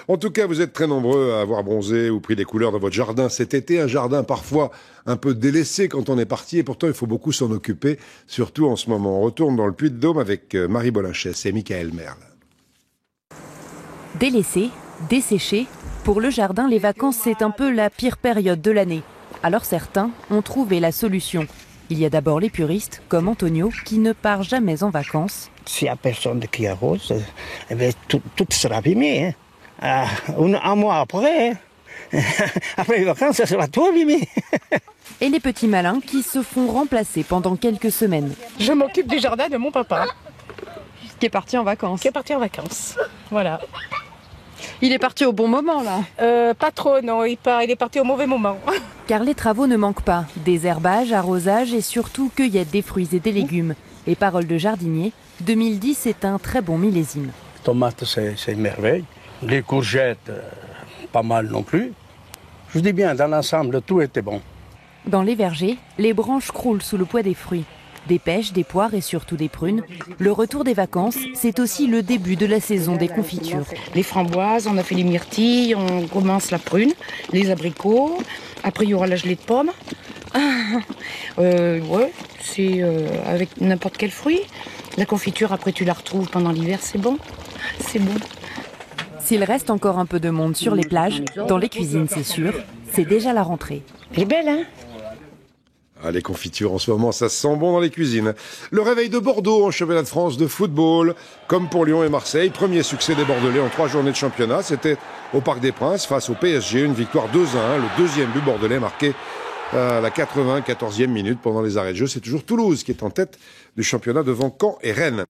En tout cas, vous êtes très nombreux à avoir bronzé ou pris des couleurs dans votre jardin cet été. Un jardin parfois un peu délaissé quand on est parti et pourtant il faut beaucoup s'en occuper, surtout en ce moment. On retourne dans le Puy-de-Dôme avec Marie Bolinchès et Michael Merle. Délaissé, desséché, pour le jardin, les vacances, c'est un peu la pire période de l'année. Alors certains ont trouvé la solution. Il y a d'abord les puristes, comme Antonio, qui ne part jamais en vacances. S'il n'y a personne qui arrose, eh bien, tout sera abîmé. Hein. Un mois après, hein. Après les vacances, ça sera tout abîmé. Et les petits malins qui se font remplacer pendant quelques semaines. Je m'occupe du jardin de mon papa. Qui est parti en vacances. Qui est parti en vacances, voilà. Il est parti au bon moment, là. Pas trop, non, il est parti au mauvais moment. Car les travaux ne manquent pas. Désherbage, arrosage et surtout cueillette des fruits et des légumes. Et parole de jardinier, 2010 est un très bon millésime. Tomates, c'est une merveille. Les courgettes, pas mal non plus. Je vous dis bien, dans l'ensemble, tout était bon. Dans les vergers, les branches croulent sous le poids des fruits. Des pêches, des poires et surtout des prunes. Le retour des vacances, c'est aussi le début de la saison des confitures. Les framboises, on a fait les myrtilles, on commence la prune, les abricots. Après, il y aura la gelée de pommes. Ouais, c'est avec n'importe quel fruit. La confiture, après, tu la retrouves pendant l'hiver, c'est bon. C'est bon. S'il reste encore un peu de monde sur les plages, dans les cuisines, c'est sûr, c'est déjà la rentrée. Elle est belle, hein? Ah, les confitures en ce moment, ça sent bon dans les cuisines. Le réveil de Bordeaux en championnat de France de football, comme pour Lyon et Marseille. Premier succès des Bordelais en 3 journées de championnat. C'était au Parc des Princes face au PSG. Une victoire 2-1. Le deuxième but bordelais marqué à la 94e minute pendant les arrêts de jeu. C'est toujours Toulouse qui est en tête du championnat devant Caen et Rennes.